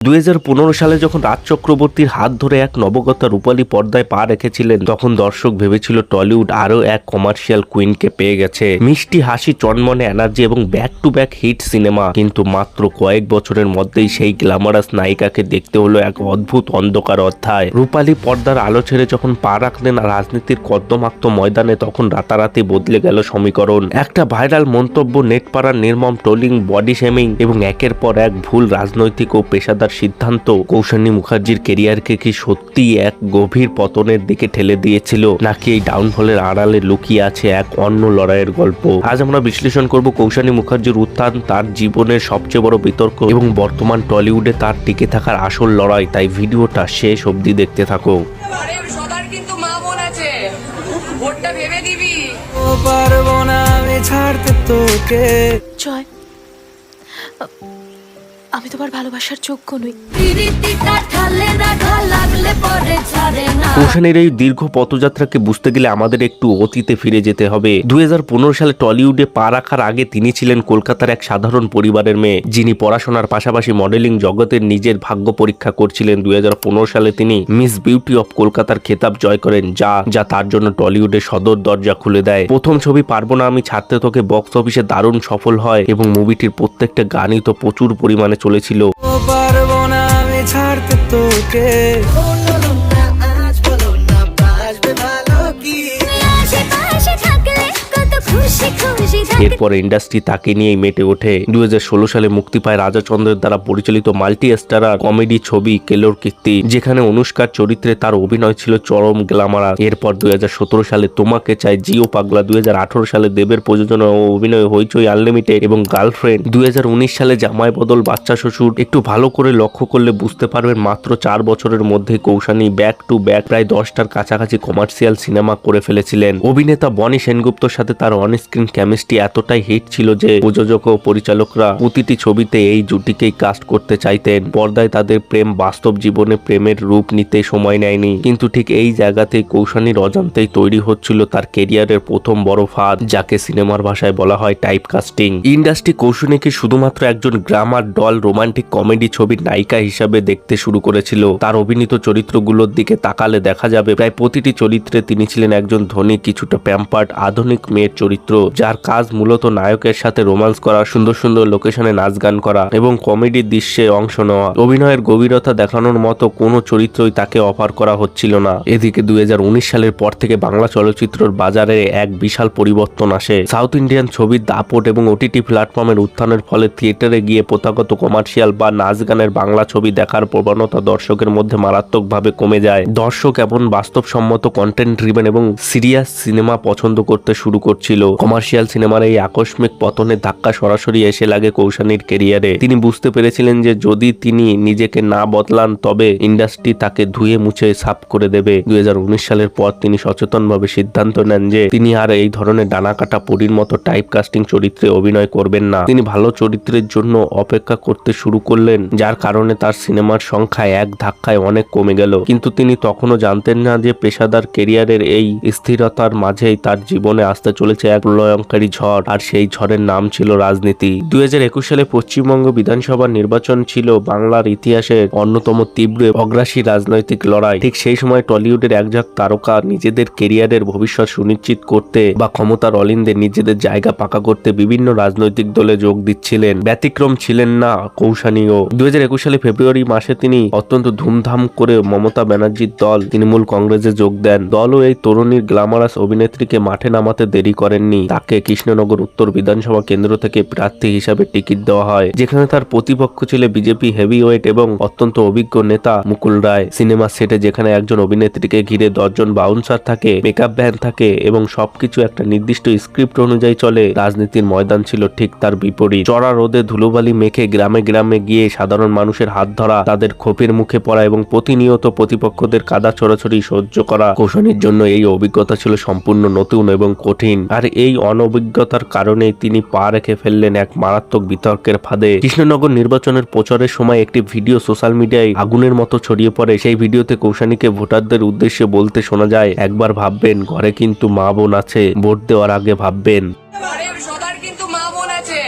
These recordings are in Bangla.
2015 সালে যখন রাজ চক্রবর্তীর হাত ধরে এক নবগতা রূপালী পর্দায় পা রেখেছিলেন, তখন দর্শক ভেবেছিল টলিউড আরও এক কমার্শিয়াল কুইনকে পেয়ে গেছে। মিষ্টি হাসি, চনমনে এনার্জি এবং back to back hit cinema. কিন্তু মাত্র কয়েক বছরের মধ্যেই সেই গ্ল্যামারাস নায়িকাকে দেখতে হলো এক অদ্ভুত অন্ধকার অধ্যায়। রূপালী পর্দার আলো ছেড়ে যখন পা রাখলেন রাজনীতির কর্দমাক্ত ময়দানে, তখন রাতারাতি বদলে গেল সমীকরণ। একটা ভাইরাল মন্তব্য, নেটপাড়ার নির্মম ট্রোলিং, বডি শেমিং এবং একের পর এক ভুল রাজনৈতিক ও পেশাদার সিদ্ধান্ত কৌশানী মুখার্জির কেরিয়ারকে কি সত্যি এক গভীর পতনের দিকে ঠেলে দিয়েছিল, নাকি এই ডাউনফলের আড়ালে লুকিয়ে আছে এক অন্য লড়াইয়ের গল্প? আজ আমরা বিশ্লেষণ করব কৌশানী মুখার্জির উত্থান, তার জীবনের সবচেয়ে বড় বিতর্ক এবং বর্তমান টলিউডে তার টিকে থাকার আসল লড়াই। তাই ভিডিওটা শেষ অবধি দেখতে থাকো। কিন্তু মা বোন আছে, ভোটটা ভেবে দিবি। পারবো না আমি ছাড়তে তোকে। জয়, আমি তোমার ভালোবাসার যোগ্য নই। কৌশানীর এই দীর্ঘ পথযাত্রাকে বুঝতে গেলে আমাদের একটু অতীতে ফিরে যেতে হবে। 2015 সালে টলিউডে পা রাখার আগে তিনি ছিলেন কলকাতার এক সাধারণ পরিবারের মেয়ে, যিনি পড়াশোনার পাশাপাশি মডেলিং জগতের নিজের ভাগ্য পরীক্ষা করছিলেন। 2015 সালে তিনি মিস বিউটি অফ কলকাতার খেতাব জয় করেন, যা তার জন্য টলিউডের সদর দরজা খুলে দেয়। প্রথম ছবি পারবো না আমি ছাড়তে তোকে বক্স অফিসে দারুণ সফল হয় এবং মুভিটির প্রত্যেকটা গানই তো প্রচুর পরিমাণে চলেছিল। পারবো না আমি ছাড়তে তোকে। এরপর ইন্ডাস্ট্রি তাকে নিয়েই মেতে ওঠে। 2016 সালে মুক্তি পায় রাজা চন্দ্রের দ্বারা পরিচালিত মাল্টি স্টারার কমেডি ছবি কেলোর কীর্তি, যেখানে অনুষ্কার চরিত্রে তার অভিনয় ছিল চরম গ্ল্যামারাস। এরপর 2017 সালে তোমাকে চাই, জিও পাগলা। 2018 সালে দেবের প্রযোজনা ও অভিনয় হইচই আনলিমিটেড এবং গার্লফ্রেন্ড। 2019 সালে জামাই বদল, বাচ্চা শ্বশুর। একটু ভালো করে লক্ষ্য করলে বুঝতে পারবেন মাত্র 4 বছরের মধ্যে কৌশানী ব্যাক টু ব্যাক প্রায় 10টার কাছাকাছি কমার্শিয়াল সিনেমা করে ফেলেছিলেন। অভিনেতা বনি সেনগুপ্তর সাথে তার অনস্ক্রিন কেমিস্ট্রি এতটাই হিট ছিল যে প্রযোজক ও পরিচালকরা প্রতিটি ছবিতে এই জুটিকেই কাস্ট করতে চাইতেন। পর্দায় তাদের প্রেম বাস্তব জীবনে প্রেমের রূপ নিতে সময় নেয়নি, কিন্তু ঠিক এই জায়গাতেই কৌশানীর অজান্তেই তৈরি হচ্ছিল তার কেরিয়ারের প্রথম বড় ফাঁদ, যাকে সিনেমার ভাষায় বলা হয় টাইপ কাস্টিং। ইন্ডাস্ট্রি কৌশানীকে শুধুমাত্র একজন গ্রামার ডল রোমান্টিক কমেডি ছবির নায়িকা হিসাবে দেখতে শুরু করেছিল। তার অভিনীত চরিত্রগুলোর দিকে তাকালে দেখা যাবে প্রায় প্রতিটি চরিত্রে তিনি ছিলেন একজন ধনী, কিছুটা প্যাম্পার্ড আধুনিক মেয়ের চরিত্র, যার কাজ মূলত নায়কের সাথে রোমান্স করা, সুন্দর সুন্দর লোকেশনে নাচ গান করা এবং কমেডির দৃশ্যে অংশ নেওয়া। অভিনয়ের গভীরতা দেখানোর মতো কোনো চরিত্রই তাকে অফার করা হচ্ছিল না। এদিকে 2019 সালের পর থেকে বাংলা চলচ্চিত্রের বাজারে এক বিশাল পরিবর্তন আসে। সাউথ ইন্ডিয়ান ছবির দাপট এবং ওটিটি প্ল্যাটফর্মের উত্থানের ফলে থিয়েটারে গিয়ে প্রথাগত কমার্শিয়াল বা নাচ গানের বাংলা ছবি দেখার প্রবণতা দর্শকের মধ্যে মারাত্মকভাবে কমে যায়। দর্শক এমন বাস্তবসম্মত কন্টেন্ট ড্রিভেন এবং সিরিয়াস সিনেমা পছন্দ করতে শুরু করছিল। কমার্শিয়াল সিনেমার এই আকস্মিক পতনের ধাক্কা সরাসরি এসে লাগে কৌশানীর কেরিয়ারে। তিনি বুঝতে পেরেছিলেন যে যদি তিনি নিজেকে না বদলান তবে ইন্ডাস্ট্রি তাকে ধুয়ে মুছে সাফ করে দেবে। 2019 সালের পর তিনি সচেতনভাবে সিদ্ধান্ত নেন যে তিনি আর এই ধরনের ডানাকাটা পরীর মতো টাইপ কাস্টিং চরিত্রে অভিনয় করবেন না। তিনি ভালো চরিত্রের জন্য অপেক্ষা করতে শুরু করলেন, যার কারণে তার সিনেমার সংখ্যা এক ধাক্কায় অনেক কমে গেল। কিন্তু তিনি তখনও জানতেন না যে পেশাদার কেরিয়ারের এই স্থিরতার মাঝেই তার জীবনে আসতে চলেছে এক প্রলয়ঙ্কারী ঝড়, আর সেই ঝড়ের নাম ছিল রাজনীতি। 2021 সালে পশ্চিমবঙ্গ বিধানসভা নির্বাচন ছিল বাংলার ইতিহাসের অন্যতম তীব্র অগ্রাসী রাজনৈতিক লড়াই। ঠিক সেই সময় টলিউডের একঝাঁক তারকা নিজেদের কেরিয়ারের ভবিষ্যৎ সুনিশ্চিত করতে বা ক্ষমতার অলিন্দে নিজেদের জায়গা পাকা করতে বিভিন্ন রাজনৈতিক দলে যোগ দিচ্ছিলেন। ব্যতিক্রম ছিলেন না কৌশানীও। 2021 সালে ফেব্রুয়ারি মাসে তিনি অত্যন্ত ধুমধাম করে মমতা ব্যানার্জির দল তৃণমূল কংগ্রেসে যোগ দেন। দলও এই তরুণীর গ্ল্যামারাস অভিনেত্রীকে মাঠে নামাতে দেরি করেননি। তাকে কৃষ্ণনগর উত্তর বিধানসভা কেন্দ্র থেকে প্রার্থী হিসাবে টিকিট দেওয়া হয়, যেখানে তার প্রতিপক্ষ ছিল বিজেপি হেভিওয়েট এবং অত্যন্ত অভিজ্ঞ নেতা মুকুল রায়। সিনেমা সেটে যেখানে একজন অভিনেত্রীকে ঘিরে 10 জন বাউন্সার থাকে, মেকআপ ভ্যান থাকে এবং সবকিছু একটা নির্দিষ্ট স্ক্রিপ্ট অনুযায়ী চলে, রাজনীতির ময়দান ছিল ঠিক তার বিপরীত। চড়া রোদে ধুলোবালি মেখে গ্রামে গ্রামে গিয়ে সাধারণ মানুষের হাত ধরা, তাদের ক্ষোভের মুখে পড়া এবং প্রতিনিয়ত প্রতিপক্ষদের কাদা ছড়াছড়ি সহ্য করা। কৌশানীর জন্য এই অভিজ্ঞতা ছিল সম্পূর্ণ নতুন এবং কঠিন, আর এই অনভিজ্ঞতার কারণে তিনি পা রেখে ফেললেন এক মারাত্মক বিতর্কের ফাঁদে। কৃষ্ণনগর নির্বাচনের প্রচারের সময় একটি ভিডিও সোশ্যাল মিডিয়ায় আগুনের মতো ছড়িয়ে পড়ে। সেই ভিডিওতে কৌশানীকে ভোটারদের উদ্দেশ্যে বলতে শোনা যায়, একবার ভাববেন ঘরে কিন্তু মা বোন আছে, ভোট দেওয়ার আগে ভাববেন। কিন্তু মা বোন আছে,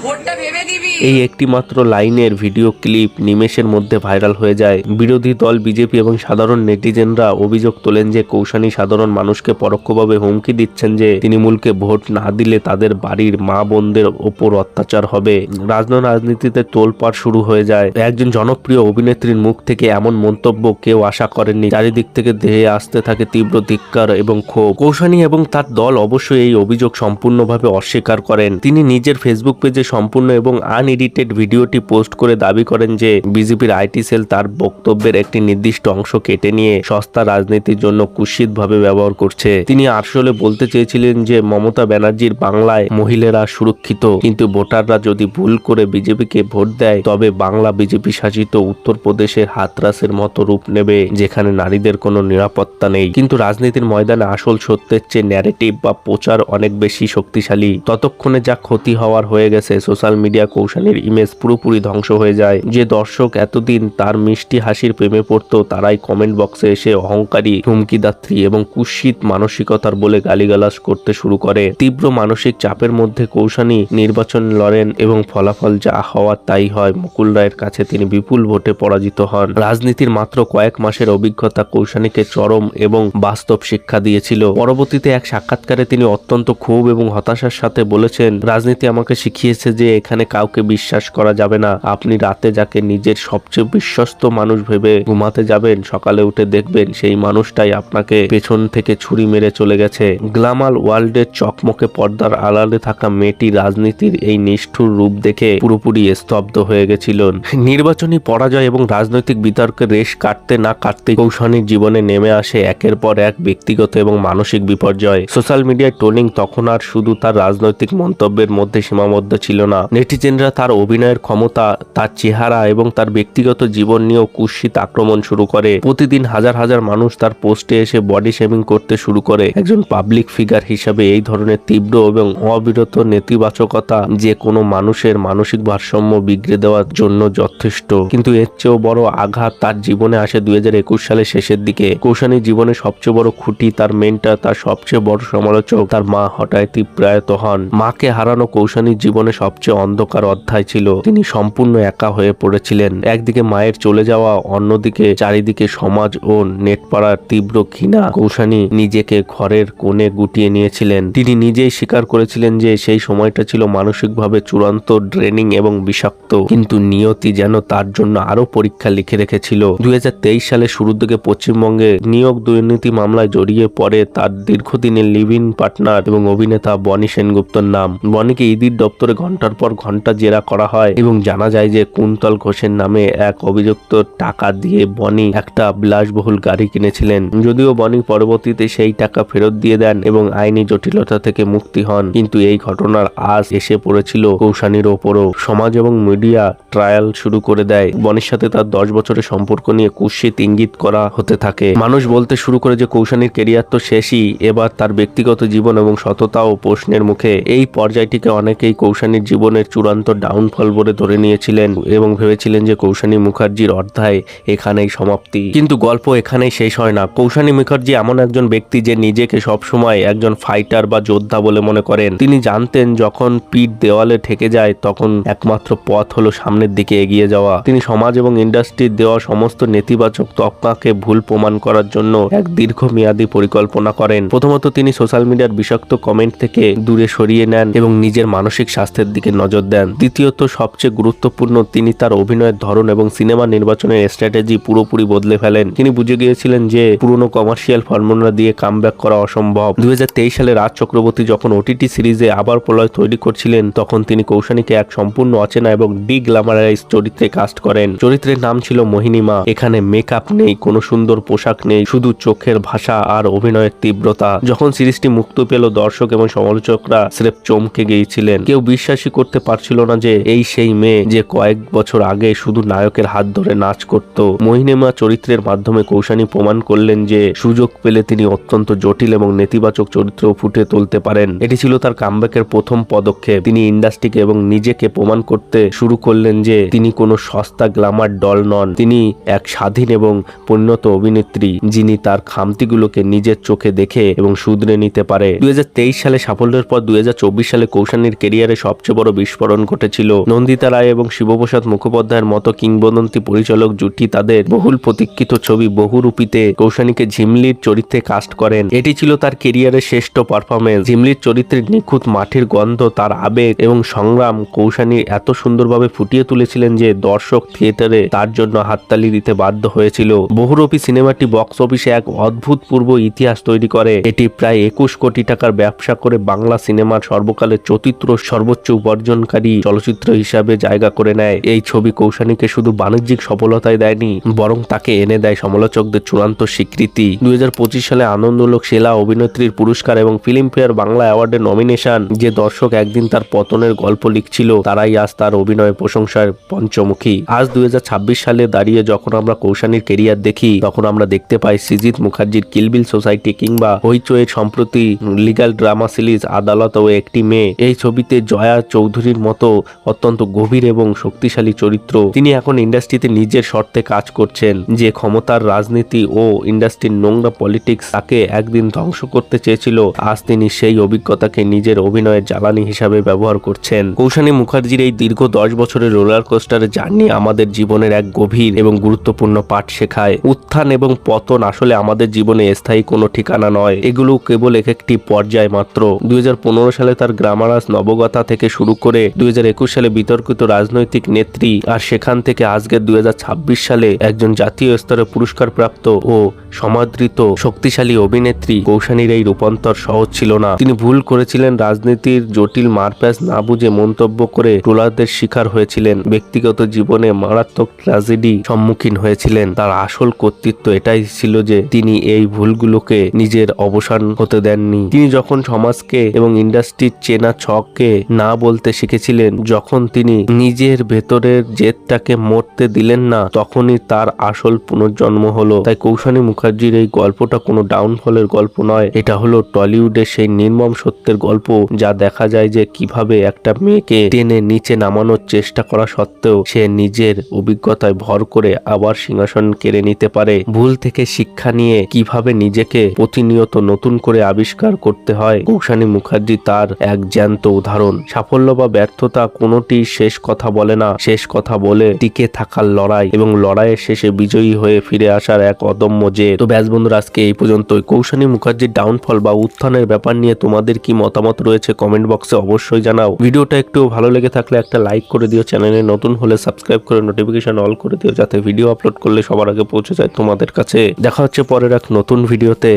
ভোটটা ভেবে দিবি। এই একটি মাত্র লাইনের ভিডিও ক্লিপ নিমেষের মধ্যে ভাইরাল হয়ে যায়। বিরোধী দল বিজেপি এবং সাধারণ নেটিজেনরা অভিযোগ তোলেন যে কৌশানী সাধারণ মানুষকে পরোক্ষভাবে হুমকি দিচ্ছেন যে তৃণমূলকে ভোট না দিলে তাদের বাড়ির মা বোনদের ওপর অত্যাচার হবে। রাজনীতিতে তোলপাড় শুরু হয়ে যায়। একজন জনপ্রিয় অভিনেত্রীর মুখ থেকে এমন মন্তব্য কেউ আশা করেননি। চারিদিক থেকে ধেয়ে আসতে থাকে তীব্র ধিক্কার এবং ক্ষোভ। কৌশানী এবং তার দল অবশ্যই এই অভিযোগ সম্পূর্ণভাবে অস্বীকার করেন। তিনি নিজের ফেসবুক পেজে সম্পূর্ণ এবং আনএডিটেড ভিডিওটি পোস্ট করে দাবি করেন যে বিজেপির আইটি সেল তার বক্তব্যের একটি নির্দিষ্ট অংশ কেটে নিয়ে সস্তা রাজনীতির জন্য কুৎসিতভাবে ব্যবহার করছে। তিনি আসলে বলতে চেয়েছিলেন যে মমতা ব্যানার্জির বাংলায় মহিলারা সুরক্ষিত, কিন্তু ভোটাররা যদি ভুল করে বিজেপিকে ভোট দেয় তবে বাংলা বিজেপি শাসিত উত্তরপ্রদেশের হাতরাসের মতো রূপ নেবে, যেখানে নারীদের কোনো নিরাপত্তা নেই। কিন্তু রাজনীতির ময়দানে আসল সত্যের চেয়ে ন্যারেটিভ বা প্রচার অনেক বেশি শক্তিশালী। ততক্ষণে যা ক্ষতি হওয়ার হয়ে গেছে। সোশ্যাল মিডিয়া কৌশানীর ইমেজ পুরোপুরি ধ্বংস হয়ে যায়। যে দর্শক এতদিন তার মিষ্টি হাসির প্রেমে পড়তো তারাই কমেন্ট বক্সে এসে অহংকারী, হুমকিদাত্রী এবং কুৎসিত মানসিকতার বলে গালিগালাজ করতে শুরু করে। তীব্র মানসিক চাপের মধ্যে কৌশানী নির্বাচন লড়েন এবং ফলাফল যা হওয়ার তাই হয়। মুকুল রায়ের কাছে তিনি বিপুল ভোটে পরাজিত হন। রাজনীতির মাত্র কয়েক মাসের অভিজ্ঞতা কৌশানীকে চরম এবং বাস্তব শিক্ষা দিয়েছিল। পরবর্তীতে এক সাক্ষাৎকারে তিনি অত্যন্ত ক্ষোভ এবং হতাশার সাথে বলেছেন, রাজনীতি আমাকে শিখিয়েছে যে এখানে কাউকে বিশ্বাস করা যাবে না। আপনি রাতে যাকে নিজের সবচেয়ে বিশ্বস্ত মানুষ ভেবে ঘুমাতে যাবেন, সকালে উঠে দেখবেন সেই মানুষটাই আপনাকে পেছন থেকে ছুরি মেরে চলে গেছে। গ্ল্যামার ওয়ার্ল্ডের চকমকে পর্দার আড়ালে থাকা মেয়েটি রাজনীতির এই নিষ্ঠুর রূপ দেখে পুরোপুরি স্তব্ধ হয়ে গেছিলেন। নির্বাচনী পরাজয় এবং রাজনৈতিক বিতর্কের রেশ কাটতে না কাটতে কৌশানীর জীবনে নেমে আসে একের পর এক ব্যক্তিগত এবং মানসিক বিপর্যয়। সোশ্যাল মিডিয়ায় ট্রোলিং তখন আর শুধু তার রাজনৈতিক মন্তব্যের মধ্যে সীমাবদ্ধ ছিল না। নেটিজেনরা তার অভিনয়ের ক্ষমতা, তার চেহারা এবং তার ব্যক্তিগত জীবন নিয়েও কুৎসিত আক্রমণ শুরু করে। প্রতিদিন হাজার হাজার মানুষ তার পোস্টে এসে বডি শেমিং করতে শুরু করে। একজন পাবলিক ফিগার হিসাবে এই ধরনের তীব্র এবং অবিরত নেতিবাচকতা যে কোনো মানুষের মানসিক ভারসাম্য বিগড়ে দেওয়ার জন্য যথেষ্ট। কিন্তু এর চেয়েও বড় আঘাত তার জীবনে আসে 2021 সালের শেষের দিকে। কৌশানীর জীবনে সবচেয়ে বড় খুঁটি, তার মেন্টর, তার সবচেয়ে বড় সমালোচক, তার মা হঠাৎই প্রয়াত হন। মাকে হারানো কৌশানীর জীবনে সবচেয়ে অন্ধকার অধ্যায় ছিল। তিনি সম্পূর্ণ একা হয়ে পড়েছিলেন। একদিকে মায়ের চলে যাওয়া, অন্যদিকে চারিদিকে সমাজ ও নেটপাড়ার তীব্র ঘৃণা। কৌশানী নিজেকে ঘরের কোণে গুটিয়ে নিয়েছিলেন। তিনি নিজেই স্বীকার করেছিলেন যে সেই সময়টা ছিল মানসিকভাবে চূড়ান্ত ড্রেনিং এবং বিষাক্ত। কিন্তু নিয়তি যেন তার জন্য আরো পরীক্ষা লিখে রেখেছিল। 2023 সালের শুরুর দিকে পশ্চিমবঙ্গে নিয়োগ দুর্নীতি মামলায় জড়িয়ে পড়ে তার দীর্ঘদিনের লিভ ইন পার্টনার এবং অভিনেতা বনি সেনগুপ্তর নাম। বনিকে ইডির দপ্তরে ঘন্টার পর ঘন্টা জেরা করা হয় এবং জানা যায় যে কুন্তল ঘোষের নামে এক অভিযুক্ত টাকা দিয়ে বনি একটা বিলাসবহুল গাড়ি কিনেছিলেন। যদিও বনি পরবর্তীতে সেই টাকা ফেরত দিয়ে দেন এবং আইনি জটিলতা থেকে মুক্তি হন, কিন্তু এই ঘটনার আজ এসে পড়েছিল কৌশানীর ওপরও। সমাজ এবং মিডিয়া ট্রায়াল শুরু করে দেয়। বনির সাথে তার 10 বছরের সম্পর্ক নিয়ে কুৎসিত ইঙ্গিত করা হতে থাকে। মানুষ বলতে শুরু করে যে কৌশানীর কেরিয়ার তো শেষই, এবার তার ব্যক্তিগত জীবন এবং সততাও প্রশ্নের মুখে। এই পর্যায়টিকে অনেকেই কৌশানীর জীবনের চূড়ান্ত ডাউনফল বলে ধরে নিয়েছিলেন এবং ভেবেছিলেন যে কৌশানী মুখার্জির অধ্যায় এখানেই সমাপ্তি। কিন্তু গল্প এখানেই শেষ হয় না। কৌশানী মুখার্জি এমন একজন ব্যক্তি যে নিজেকে সবসময় একজন ফাইটার বা যোদ্ধা বলে মনে করেন। তিনি জানতেন যখন পিঠ দেওয়ালে ঠেকে যায় তখন একমাত্র পথ হলো সামনের দিকে এগিয়ে যাওয়া। তিনি সমাজ এবং ইন্ডাস্ট্রির দেওয়া সমস্ত নেতিবাচক তকমাকে ভুল প্রমাণ করার জন্য এক দীর্ঘমেয়াদী পরিকল্পনা করেন। প্রথমত তিনি সোশ্যাল মিডিয়ার বিষাক্ত কমেন্ট থেকে দূরে সরিয়ে নেন এবং নিজের মানসিক স্বাস্থ্যের দিকে নজর দেন। দ্বিতীয়ত সবচেয়ে গুরুত্বপূর্ণ, তিনি তার অভিনয়ের ধরন এবং সিনেমা নির্বাচনের স্ট্র্যাটেজি পুরোপুরি বদলে ফেলেন। তিনি বুঝে গিয়েছিলেন যে পুরনো কমার্শিয়াল ফর্মুলা দিয়ে কামব্যাক করা অসম্ভব। 2023 সালে রাজ চক্রবর্তী যখন ওটিটি সিরিজে আবার প্রলয় তৈরি করছিলেন তখন তিনি কৌশানীকে এক সম্পূর্ণ অচেনা এবং ডিগ্ল্যামারাইজ চরিত্রে কাস্ট করেন। চরিত্রের নাম ছিল মোহিনীমা। এখানে মেকআপ নেই, কোনো সুন্দর পোশাক নেই, শুধু চোখের ভাষা আর অভিনয়ের তীব্রতা। যখন সিরিজটি মুক্তি পেল দর্শক এবং সমালোচকরা স্রেফ চমকে গিয়েছিলেন। কেউ বিশ্বাসই করতে পারছিল না যে এই সেই মেয়ে যে কয়েক বছর আগে শুধু নায়কের হাত ধরে নাচ করত। মোহিনীমা চরিত্রের মাধ্যমে কৌশানী প্রমাণ করলেন যে সুযোগ পেলে তিনি অত্যন্ত জটিল এবং নেতিবাচক চরিত্র ফুটে তুলতে পারেন। এটি ছিল তার কামব্যাকের প্রথম পদক্ষেপ। তিনি ইন্ডাস্ট্রিকে এবং নিজেকে প্রমাণ করতে শুরু করলেন যে তিনি কোনো সস্তা গ্ল্যামার ডল নন। তিনি এক স্বাধীন এবং পরিণত অভিনেত্রী যিনি তার খামতিগুলোকে নিজের চোখে দেখে এবং শুধরে নিতে পারে। 2023 সালে সাফল্যের পর 2024 সালে কৌশানীর ক্যারিয়ারে সবচেয়ে বড় বিস্ফোরণ ঘটে ঘটেছিল। নন্দিতা রায় এবং শিবপ্রসাদ মুখোপাধ্যায়ের মতো কিংবদন্তি পরিচালক জুটি তাদের বহুল প্রতীক্ষিত ছবি বহুরূপীতে কৌশানীকে ঝিমলির চরিত্রে কাস্ট করেন। এটি ছিল তার কেরিয়ারের শ্রেষ্ঠ পারফরমেন্স। ঝিমলির চরিত্রের নিখুঁত মাটির গন্ধ, তার আবেগ এবং সংগ্রাম কৌশানী এত সুন্দরভাবে ফুটিয়ে তুলেছিলেন যে দর্শক থিয়েটারে তার জন্য হাততালি দিতে বাধ্য হয়েছিল। বহুরূপী সিনেমাটি বক্স অফিসে এক অদ্ভুতপূর্ব ইতিহাস তৈরি করে। এটি প্রায় 21 কোটি টাকার ব্যবসা করে বাংলা সিনেমার সর্বকালের চতুর্থ সর্বোচ্চ উপার্জনকারী চলচ্চিত্র হিসাবে জায়গা করে নেয়। এই ছবি কৌশানীকে শুধু বাণিজ্যিক সফলতায় দেয়নি, বরং তাকে এনে দেয় সমালোচকদের চূড়ান্ত স্বীকৃতি। 2025 সালে আনন্দলোক সেরা অভিনেত্রীর পুরস্কার এবং ফিল্মফেয়ার বাংলা অ্যাওয়ার্ডের নমিনেশন। যে দর্শক একদিন তার পতনের গল্প লিখছিল, তারাই আজ তার অভিনয় প্রশংসার পঞ্চমুখী। আজ 2026 সালে দাঁড়িয়ে যখন আমরা কৌশানীর কেরিয়ার দেখি, তখন আমরা দেখতে পাই সৃজিত মুখার্জির কিলবিল সোসাইটি কিংবা হইচইয়ের সম্প্রতি লিগ্যাল ড্রামা সিরিজ আদালত ও একটি মেয়ে। এই ছবিতে জয়া চৌধুরীর মতো অত্যন্ত গভীর এবং শক্তিশালী চরিত্র। তিনি এখন ইন্ডাস্ট্রিতে নিজের শর্তে কাজ করছেন। যে ক্ষমতার রাজনীতি ও ইন্ডাস্ট্রির নোংরা পলিটিক্স তাকে একদিন ধ্বংস করতে চেয়েছিল, আজ তিনি সেই অভিজ্ঞতাকে নিজের অভিনয়ের জ্বালানি হিসাবে ব্যবহার করছেন। কৌশানী মুখার্জির এই দীর্ঘ 10 বছরের রোলার কোস্টারের জার্নি আমাদের জীবনের এক গভীর এবং গুরুত্বপূর্ণ পাঠ শেখায়। উত্থান এবং পতন আসলে আমাদের জীবনে স্থায়ী কোনো ঠিকানা নয়, এগুলো কেবল একটি পর্যায় মাত্র। 2015 সালে তার গ্ল্যামারাস নবগতা থেকে শুরু করে 2021 সালে বিতর্কিত রাজনৈতিক নেত্রী, আর সেখান থেকে আজকের 2026 সালে একজন জাতীয় স্তরে পুরস্কারপ্রাপ্ত ও সমাদৃত শক্তিশালী অভিনেত্রী। কৌশানীর এই রূপান্তর সহজ ছিল না। তিনি ভুল করেছিলেন, রাজনীতির জটিল মারপ্যাচ না বুঝে মন্তব্য করে ট্রোলারদের শিকার হয়েছিলেন, ব্যক্তিগত জীবনে মারাত্মক ট্র্যাজেডি সম্মুখীন হয়েছিলেন। তার আসল কর্তৃত্ব এটাই ছিল যে তিনি এই ভুলগুলোকে নিজের অবসান হতে দেননি। তিনি যখন সমাজকে এবং ইন্ডাস্ট্রির চেনা ছককে না বলতে শিখেছিলেন, যখন তিনি নিজের ভেতরের জেদটাকে মরতে দিলেন না, তখনই তার আসল পুনর্জন্ম হলো। তাই কৌশানী মুখার্জির এই গল্পটা কোনো ডাউনফলের গল্প নয়, এটা হলো টলিউডের সেই নির্মম সত্যের গল্প, যা দেখা যায় যে কিভাবে একটা মেয়েকে টেনে নিচে নামানোর চেষ্টা করা সত্ত্বেও সে নিজের অভিজ্ঞতায় ভর করে আবার সিংহাসন কেড়ে নিতে পারে। ভুল থেকে শিক্ষা নিয়ে কিভাবে নিজেকে প্রতিনিয়ত নতুন করে আবিষ্কার করতে হয়, কৌশানী মুখার্জি তার এক জ্যান্ত উদাহরণ। সাফল্য বা ব্যর্থতা কোনোটি শেষ কথা বলে না, শেষ কথা বলে টিকে থাকার লড়াই এবং লড়াইয়ের শেষে বিজয়ী হয়ে ফিরে আসার এক অদম্য জেদ। তো ব্যাস বন্ধুরা, আজকে এই পর্যন্তই। কৌশানী মুখার্জির ডাউনফল বা উত্থানের ব্যাপার নিয়ে তোমাদের কি মতামত রয়েছে কমেন্ট বক্সে অবশ্যই জানাও। ভিডিওটা একটু ভালো লেগে থাকলে একটা লাইক করে দিও, চ্যানেলে নতুন হলে সাবস্ক্রাইব করে নোটিফিকেশন অল করে দিও, যাতে ভিডিও আপলোড করলে সবার আগে পৌঁছে যায় তোমাদের কাছে। দেখা হচ্ছে পরের এক নতুন ভিডিওতে।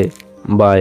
বাই।